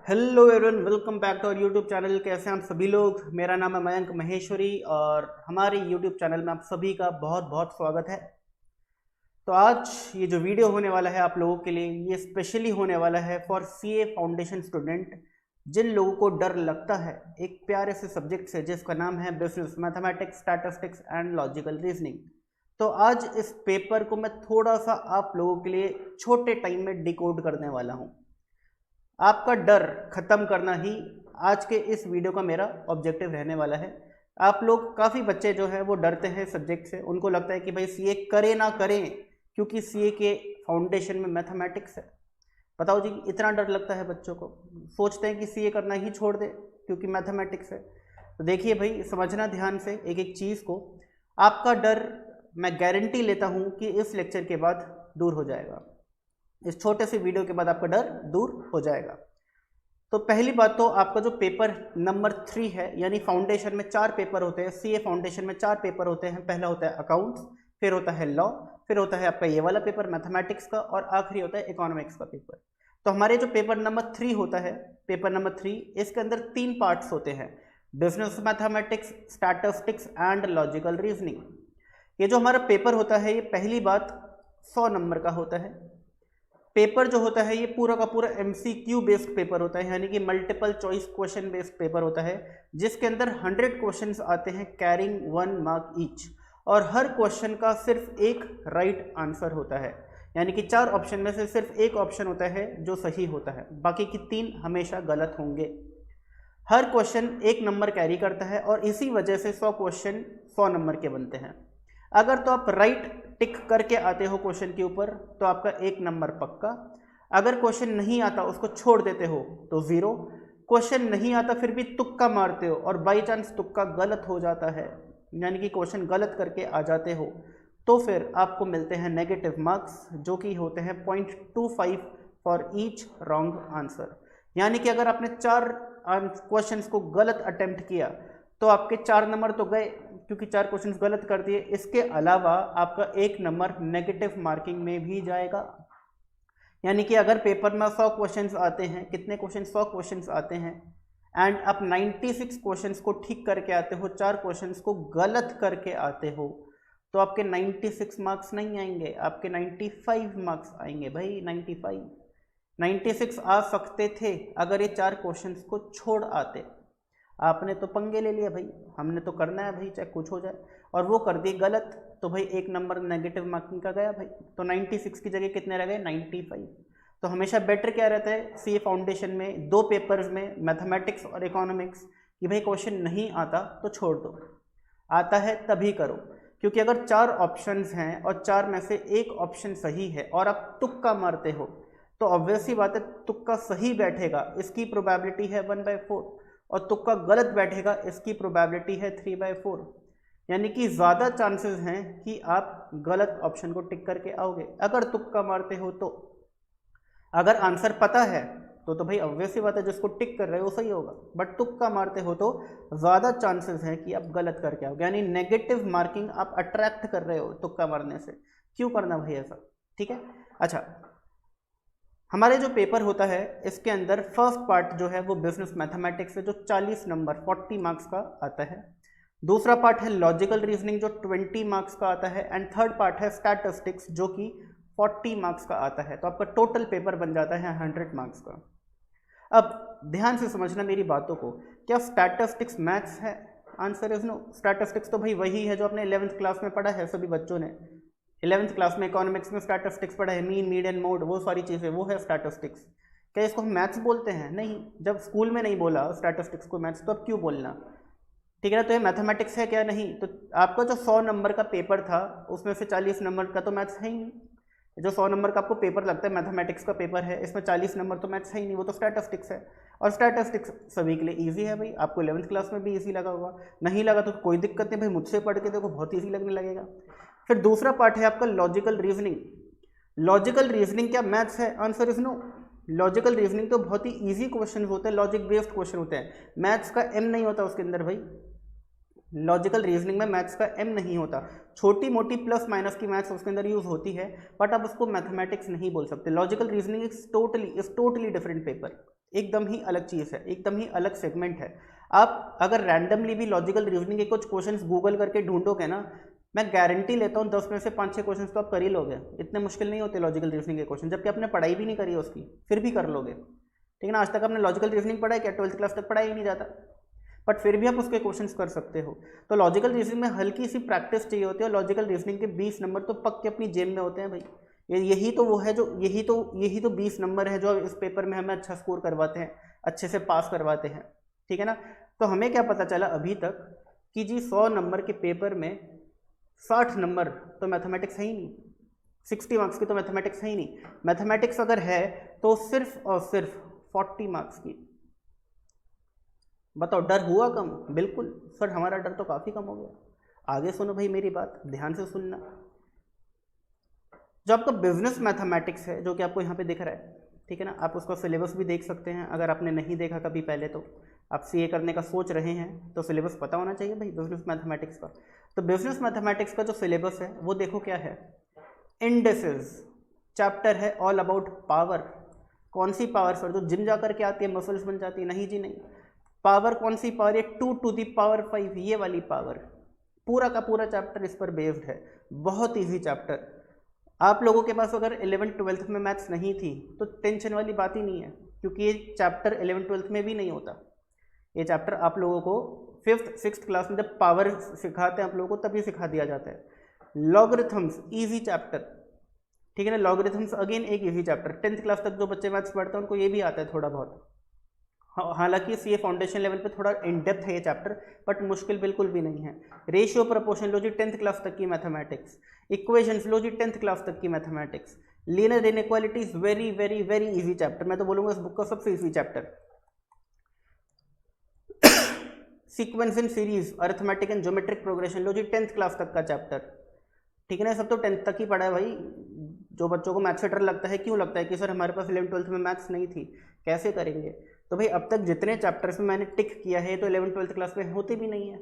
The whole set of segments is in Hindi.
Hello everyone, welcome back to our YouTube channel. कैसे हैं आप सभी लोग। मेरा नाम है मयंक महेश्वरी और हमारे यूट्यूब चैनल में आप सभी का बहुत बहुत स्वागत है। तो आज ये जो वीडियो होने वाला है आप लोगों के लिए, ये स्पेशली होने वाला है फॉर सीए फाउंडेशन स्टूडेंट, जिन लोगों को डर लगता है एक प्यारे से सब्जेक्ट से जिसका नाम है business mathematics, statistics and logical reasoning. तो आज इस पेपर को मैं थोड़ा सा आप लोगों के लिए छोटे टाइम में डिकोड करने वाला हूँ। आपका डर खत्म करना ही आज के इस वीडियो का मेरा ऑब्जेक्टिव रहने वाला है। आप लोग काफ़ी बच्चे जो हैं वो डरते हैं सब्जेक्ट से, उनको लगता है कि भाई सीए करें ना करें क्योंकि सीए के फाउंडेशन में मैथमेटिक्स है। बताओ जी, इतना डर लगता है बच्चों को, सोचते हैं कि सीए करना ही छोड़ दे क्योंकि मैथमेटिक्स है। तो देखिए भाई, समझना ध्यान से एक एक चीज़ को। आपका डर मैं गारंटी लेता हूँ कि इस लेक्चर के बाद दूर हो जाएगा। इस छोटे से वीडियो के बाद आपका डर दूर हो जाएगा। तो पहली बात तो आपका जो पेपर नंबर 3 है, यानी फाउंडेशन में 4 पेपर होते हैं। सीए फाउंडेशन में 4 पेपर होते हैं। पहला होता है अकाउंट्स, फिर होता है लॉ, फिर होता है आपका ये वाला पेपर मैथमेटिक्स का, और आखिरी होता है इकोनॉमिक्स का पेपर। तो हमारे जो पेपर नंबर 3 होता है, पेपर नंबर 3, इसके अंदर 3 पार्ट्स होते हैं: business mathematics, statistics and logical reasoning. ये जो हमारा पेपर होता है, ये पहली बात 100 नंबर का होता है। पेपर जो होता है ये पूरा का पूरा एमसीक्यू बेस्ड पेपर होता है, यानी कि multiple choice question based paper होता है, जिसके अंदर 100 क्वेश्चंस आते हैं कैरिंग 1 मार्क ईच, और हर क्वेश्चन का सिर्फ एक राइट आंसर होता है। यानी कि 4 ऑप्शन में से सिर्फ एक ऑप्शन होता है जो सही होता है, बाकी की 3 हमेशा गलत होंगे। हर क्वेश्चन 1 नंबर कैरी करता है और इसी वजह से 100 क्वेश्चन 100 नंबर के बनते हैं। अगर तो आप राइट टिक करके आते हो क्वेश्चन के ऊपर तो आपका 1 नंबर पक्का। अगर क्वेश्चन नहीं आता, उसको छोड़ देते हो तो 0। क्वेश्चन नहीं आता फिर भी तुक्का मारते हो और बाई चांस तुक्का गलत हो जाता है, यानी कि क्वेश्चन गलत करके आ जाते हो, तो फिर आपको मिलते हैं नेगेटिव मार्क्स, जो कि होते हैं 0.25 फॉर ईच रॉन्ग आंसर। यानी कि अगर आपने 4 क्वेश्चंस को गलत अटेम्प्ट किया तो आपके 4 नंबर तो गए क्योंकि 4 क्वेश्चंस गलत कर दिए। इसके अलावा आपका 1 नंबर नेगेटिव मार्किंग में भी जाएगा। यानी कि अगर पेपर में 100 क्वेश्चंस आते हैं, कितने क्वेश्चन, 100 क्वेश्चंस आते हैं, एंड आप 96 क्वेश्चंस को ठीक करके आते हो, 4 क्वेश्चंस को गलत करके आते हो, तो आपके 96 मार्क्स नहीं आएंगे, आपके 95 मार्क्स आएंगे भाई। 96 आ सकते थे अगर ये 4 क्वेश्चंस को छोड़ आते। आपने तो पंगे ले लिया भाई, हमने तो करना है भाई चाहे कुछ हो जाए, और वो कर दिए गलत, तो भाई 1 नंबर नेगेटिव मार्किंग का गया भाई। तो 96 की जगह कितने रह गए, 95। तो हमेशा बेटर क्या रहता है सीए फाउंडेशन में 2 पेपर्स में, मैथमेटिक्स और इकोनॉमिक्स, कि भाई क्वेश्चन नहीं आता तो छोड़ दो, आता है तभी करो। क्योंकि अगर 4 ऑप्शंस हैं और 4 में से एक ऑप्शन सही है और आप तुक्का मारते हो, तो ऑब्वियस सी बात है तुक्का सही बैठेगा, इसकी प्रोबेबिलिटी है 1/4, और तुक्का गलत बैठेगा, इसकी प्रोबेबिलिटी है 3/4। यानी कि ज़्यादा चांसेस हैं कि आप गलत ऑप्शन को टिक करके आओगे अगर तुक्का मारते हो तो। अगर आंसर पता है तो भाई ऑब्वियस ही बात है जिसको टिक कर रहे हो वो सही होगा, बट तुक्का मारते हो तो ज़्यादा चांसेस हैं कि आप गलत करके आओगे, यानी नेगेटिव मार्किंग आप अट्रैक्ट कर रहे हो तुक्का मारने से। क्यों करना भाई ऐसा, ठीक है। अच्छा, हमारे जो पेपर होता है इसके अंदर फर्स्ट पार्ट जो है वो बिजनेस मैथमेटिक्स है, जो 40 नंबर 40 मार्क्स का आता है। दूसरा पार्ट है लॉजिकल रीजनिंग जो 20 मार्क्स का आता है, एंड थर्ड पार्ट है स्टैटिस्टिक्स जो कि 40 मार्क्स का आता है। तो आपका टोटल पेपर बन जाता है 100 मार्क्स का। अब ध्यान से समझना मेरी बातों को, क्या स्टैटिस्टिक्स मैथ्स है? Answer is no. स्टैटिस्टिक्स तो भाई वही है जो आपने 11th क्लास में पढ़ा है सभी बच्चों ने। 11th क्लास में इकोनॉमिक्स में स्टैटिस्टिक्स पढ़ा है, मीन, मीडियन, मोड, वो सारी चीज़ें, वो है स्टैटिस्टिक्स। क्या इसको हम मैथ्स बोलते हैं? नहीं, जब स्कूल में नहीं बोला स्टैटिस्टिक्स को मैथ्स, तो अब क्यों बोलना, ठीक है ना। तो ये मैथमेटिक्स है क्या? नहीं। तो आपका जो 100 नंबर का पेपर था उसमें से 40 नंबर का तो मैथ्स है ही नहीं। जो 100 नंबर का आपको पेपर लगता है मैथमेटिक्स का पेपर है, इसमें 40 नंबर तो मैथ्स है ही नहीं, वो तो स्टैटिस्टिक्स है। और स्टैटिस्टिक्स सभी के लिए ईजी है भाई, आपको 11th क्लास में भी ईजी लगा होगा, नहीं लगा तो कोई दिक्कत नहीं भाई, मुझसे पढ़ के देखो बहुत ईजी लगने लगेगा। फिर दूसरा पार्ट है आपका लॉजिकल रीजनिंग। लॉजिकल रीजनिंग क्या मैथ्स है? Answer is no. Logical reasoning तो बहुत ही ईजी क्वेश्चन होते हैं, लॉजिक बेस्ड क्वेश्चन होते हैं, मैथ्स का एम नहीं होता उसके अंदर भाई। लॉजिकल रीजनिंग में मैथ्स का एम नहीं होता, छोटी मोटी प्लस माइनस की मैथ्स उसके अंदर यूज होती है, बट आप उसको मैथमेटिक्स नहीं बोल सकते। Logical reasoning is totally different paper, एकदम ही अलग चीज़ है, एकदम ही अलग सेगमेंट है। आप अगर रैंडमली भी लॉजिकल रीजनिंग के कुछ क्वेश्चंस गूगल करके ढूंढोगे ना, मैं गारंटी लेता हूँ 10 में से 5-6 क्वेश्चंस तो आप कर ही लोगे। इतने मुश्किल नहीं होते लॉजिकल रीजनिंग के क्वेश्चन, जबकि आपने पढ़ाई भी नहीं करी उसकी, फिर भी कर लोगे। ठीक है ना। आज तक आपने लॉजिकल रीजनिंग पढ़ा है क्या? 12th क्लास तक पढ़ाई ही नहीं जाता, बट फिर भी आप उसके क्वेश्चंस कर सकते हो। तो लॉजिकल रीजनिंग में हल्की सी प्रैक्टिस चाहिए होती है, और लॉजिकल रीजनिंग के 20 नंबर तो पक्के अपनी जेब में होते हैं भाई। यही तो वो है जो यही तो 20 नंबर है जो इस पेपर में हमें अच्छा स्कोर करवाते हैं, अच्छे से पास करवाते हैं। ठीक है ना। तो हमें क्या पता चला अभी तक कि जी 100 नंबर के पेपर में 60 नंबर तो मैथमेटिक्स है ही नहीं, 60 मार्क्स की तो मैथमेटिक्स है ही नहीं। मैथमेटिक्स अगर है तो सिर्फ और सिर्फ 40 मार्क्स की। बताओ, डर हुआ कम? बिल्कुल सर, हमारा डर तो काफ़ी कम हो गया। आगे सुनो भाई, मेरी बात ध्यान से सुनना। जो आपका बिजनेस मैथमेटिक्स है, जो कि आपको यहाँ पे दिख रहा है, ठीक है ना, आप उसका सिलेबस भी देख सकते हैं। अगर आपने नहीं देखा कभी पहले, तो आप सीए करने का सोच रहे हैं तो सिलेबस पता होना चाहिए भाई बिजनेस मैथमेटिक्स का। तो बिजनेस मैथमेटिक्स का जो सिलेबस है वो देखो क्या है। इंडेसेस चैप्टर है ऑल अबाउट पावर। कौन सी पावर सर? जो जिम जा करके आती है, मसल्स बन जाती है? नहीं जी नहीं। पावर कौन सी पावर है? 2 टू द पावर 5, ये वाली पावर। पूरा का पूरा चैप्टर इस पर बेस्ड है। बहुत ईजी चैप्टर। आप लोगों के पास अगर 11th-12th में मैथ्स नहीं थी तो टेंशन वाली बात ही नहीं है, क्योंकि ये चैप्टर 11th-12th में भी नहीं होता। ये चैप्टर आप लोगों को 5th-6th क्लास में जब पावर सिखाते हैं आप लोगों को, तभी सिखा दिया जाता है। लॉगरिथम्स इजी चैप्टर, ठीक है ना। लॉगरिथम्स अगेन एक इजी चैप्टर। 10th क्लास तक जो बच्चे मैथ्स पढ़ते हैं उनको ये भी आता है थोड़ा बहुत। हालांकि सीए फाउंडेशन लेवल पे थोड़ा इन डेप्थ है ये चैप्टर, बट मुश्किल बिल्कुल भी नहीं है। रेशियो प्रोपोर्शन लो जी 10th क्लास तक की मैथमेटिक्स। इक्वेशंस लो जी 10th क्लास तक की mathematics. Linear inequalities very very very easy chapter, मैं तो बोलूंगा इस बुक का सबसे easy chapter. Sequence in series, arithmetic and geometric progression लो जी 10th क्लास तक का चैप्टर। ठीक है ना, सब तो 10th तक ही पढ़ा है भाई। जो बच्चों को मैथ्स से डर लगता है, क्यों लगता है कि सर हमारे पास 11th-12th में मैथ्स नहीं थी, कैसे करेंगे? तो भाई अब तक जितने चैप्टर्स में मैंने टिक किया है तो 11th-12th क्लास में होते भी नहीं है,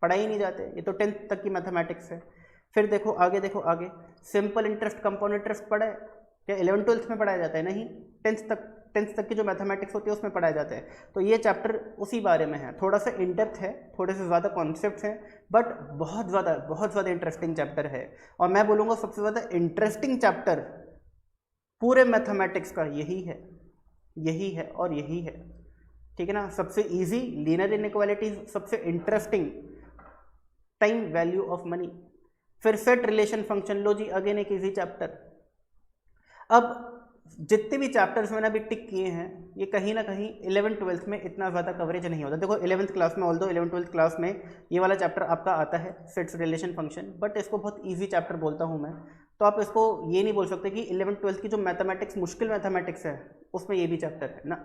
पढ़ाई ही नहीं जाते। ये तो 10th तक की मैथमेटिक्स है। फिर देखो आगे, देखो आगे। सिंपल इंटरेस्ट, कंपाउंड इंटरेस्ट पढ़ा है क्या? 11th-12th में पढ़ाया जाता है? नहीं, 10th तक की जो मैथमेटिक्स होती है उसमें पढ़ाया जाता है। तो ये चैप्टर उसी बारे में है, थोड़ा सा इन डेप्थ है, थोड़े से ज़्यादा कॉन्सेप्ट्स हैं, बट बहुत ज़्यादा इंटरेस्टिंग चैप्टर है। और मैं बोलूँगा सबसे ज़्यादा इंटरेस्टिंग चैप्टर पूरे मैथमेटिक्स का यही है, यही है और यही है। ठीक है ना। सबसे इजी लीनियर इनइक्वालिटीज, सबसे interesting time value of money. फिर सेट रिलेशन फंक्शन लो जी, अगेन एक इजी चैप्टर। अब जितने भी चैप्टर्स मैंने अभी टिक किए हैं, ये कहीं ना कहीं 11th-12th में इतना ज़्यादा कवरेज नहीं होता। देखो 11th क्लास में, ऑल्दो 11th-12th क्लास में ये वाला चैप्टर आपका आता है, सेट्स रिलेशन फंक्शन, बट इसको बहुत ईजी चैप्टर बोलता हूँ मैं। तो आप इसको ये नहीं बोल सकते कि 11th-12th की जो मैथमेटिक्स मुश्किल मैथमेटिक्स है उसमें ये भी चैप्टर है ना।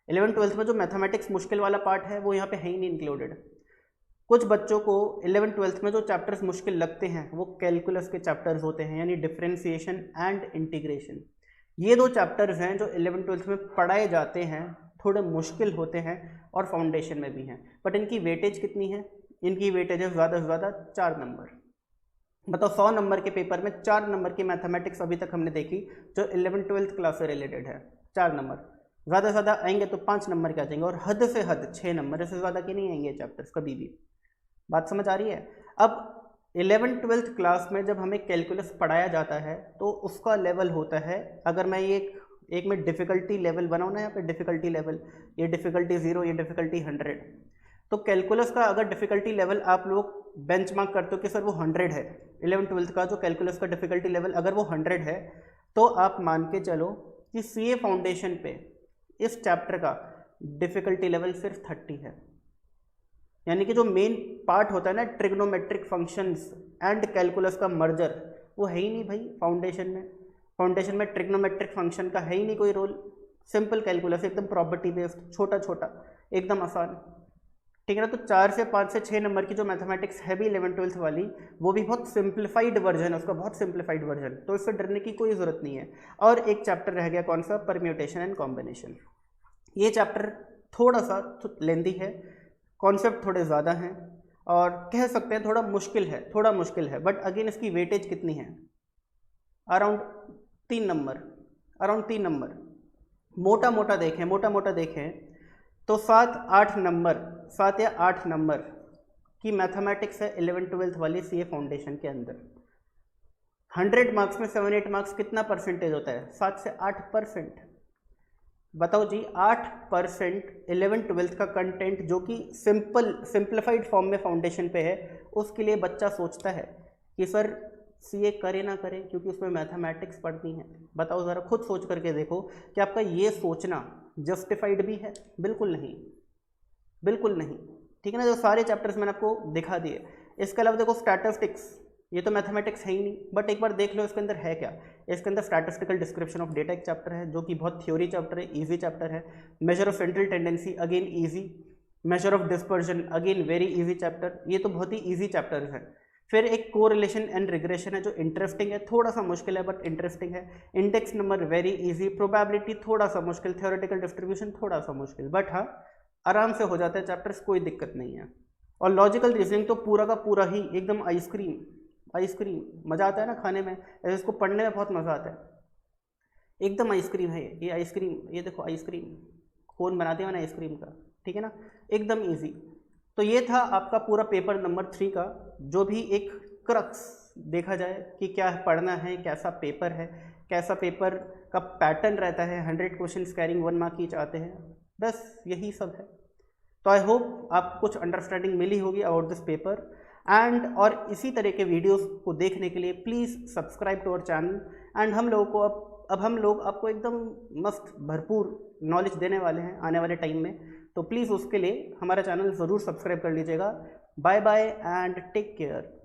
11th-12th में जो मैथमेटिक्स मुश्किल वाला पार्ट है वो यहाँ पे है ही नहीं इंक्लूडेड। कुछ बच्चों को 11th-12th में जो चैप्टर्स मुश्किल लगते हैं वो कैलकुलस के चैप्टर्स होते हैं, यानी डिफरेंशिएशन एंड इंटीग्रेशन। ये दो चैप्टर्स हैं जो 11th-12th में पढ़ाए जाते हैं, थोड़े मुश्किल होते हैं और फाउंडेशन में भी हैं। बट इनकी वेटेज कितनी है? इनकी वेटेज है ज़्यादा से ज़्यादा 4 नंबर। बताओ 100 नंबर के पेपर में 4 नंबर की मैथमेटिक्स अभी तक हमने देखी जो 11th-12th क्लास से रिलेटेड है। 4 नंबर, ज़्यादा से ज़्यादा आएंगे तो 5 नंबर के आ जाएंगे, और हद से हद 6 नंबर, इससे ज़्यादा के नहीं आएंगे चैप्टर्स कभी भी। बात समझ आ रही है? अब 11th-12th क्लास में जब हमें कैलकुलस पढ़ाया जाता है तो उसका लेवल होता है, अगर मैं एक में डिफ़िकल्टी लेवल बनाऊँ ना, यहाँ पे डिफ़िकल्टी लेवल, ये डिफ़िकल्टी 0, ये डिफ़िकल्टी 100, तो कैलकुलस का अगर डिफ़िकल्टी लेवल आप लोग बेंचमार्क करते हो कि सर वो 100 है, 11th-12th का जो कैलकुलस का डिफ़िकल्टी लेवल अगर वो 100 है, तो आप मान के चलो कि सीए फाउंडेशन पे इस चैप्टर का डिफ़िकल्टी लेवल सिर्फ 30 है। यानी कि जो मेन पार्ट होता है ना, ट्रिग्नोमेट्रिक फंक्शंस एंड कैलकुलस का मर्जर, वो है ही नहीं भाई फाउंडेशन में। फाउंडेशन में ट्रिग्नोमेट्रिक फंक्शन का है ही नहीं कोई रोल। सिंपल कैलकुलस, एकदम प्रॉपर्टी बेस्ड, छोटा छोटा, एकदम आसान। ठीक है ना। तो 4 से 5 से 6 नंबर की जो मैथमेटिक्स है भी 11th-12th वाली, वो भी बहुत सिंप्लीफाइड वर्जन है उसका, बहुत सिंप्लीफाइड वर्जन, तो इससे डरने की कोई ज़रूरत नहीं है। और एक चैप्टर रह गया, कौन सा? Permutation and combination. ये चैप्टर थोड़ा सा लेंदी है, कॉन्सेप्ट थोड़े ज़्यादा हैं, और कह सकते हैं थोड़ा मुश्किल है, बट अगेन इसकी वेटेज कितनी है? अराउंड 3 नंबर, मोटा मोटा देखें तो 7 या 8 नंबर की मैथमेटिक्स है 11th-12th वाली सीए फाउंडेशन के अंदर। 100 मार्क्स में 7-8 मार्क्स कितना परसेंटेज होता है? 7 से 8%। बताओ जी, 8% 11th-12th का कंटेंट जो कि सिंप्लीफाइड फॉर्म में फाउंडेशन पे है, उसके लिए बच्चा सोचता है कि सर सीए करे ना करे क्योंकि उसमें मैथमेटिक्स पढ़नी है। बताओ ज़रा खुद सोच करके देखो कि आपका ये सोचना जस्टिफाइड भी है? बिल्कुल नहीं, बिल्कुल नहीं। ठीक है ना, जो सारे चैप्टर्स मैंने आपको दिखा दिए। इसके अलावा देखो स्टैटिस्टिक्स, ये तो मैथमेटिक्स है ही नहीं, बट एक बार देख लो इसके अंदर है क्या। इसके अंदर स्टैटिस्टिकल डिस्क्रिप्शन ऑफ डेटा एक चैप्टर है जो कि बहुत थ्योरी चैप्टर है, इजी चैप्टर है। Measure of central tendency again easy. Measure of dispersion again very easy chapter, ये तो बहुत ही इजी चैप्टर है। फिर एक कोरिलेशन एंड रिग्रेशन है जो इंटरेस्टिंग है, थोड़ा सा मुश्किल है बट इंटरेस्टिंग है। Index number very easy. Probability थोड़ा सा मुश्किल। थ्योरेटिकल डिस्ट्रीब्यूशन थोड़ा सा मुश्किल, बट हाँ आराम से हो जाता है चैप्टर्स, कोई दिक्कत नहीं है। और लॉजिकल रीजनिंग तो पूरा का पूरा ही एकदम आइसक्रीम, मज़ा आता है ना खाने में, ऐसे इसको पढ़ने में बहुत मज़ा आता है। एकदम आइसक्रीम है ये आइसक्रीम, ये देखो आइसक्रीम, कौन बनाते हैं ना आइसक्रीम का, ठीक है ना, एकदम ईजी। तो ये था आपका पूरा पेपर नंबर 3 का, जो भी एक क्रक्स देखा जाए कि क्या पढ़ना है, कैसा पेपर है, कैसा पेपर का पैटर्न रहता है। 100 क्वेश्चन कैरिंग 1 मार्क ईच आते हैं, बस यही सब है। तो आई होप आपको कुछ अंडरस्टैंडिंग मिली होगी अबाउट दिस पेपर एंड, और इसी तरह के वीडियोस को देखने के लिए please subscribe to our channel. And हम लोगों को अब हम लोग आपको एकदम मस्त भरपूर नॉलेज देने वाले हैं आने वाले टाइम में, तो प्लीज़ उसके लिए हमारा चैनल ज़रूर सब्सक्राइब कर लीजिएगा। Bye bye and take care.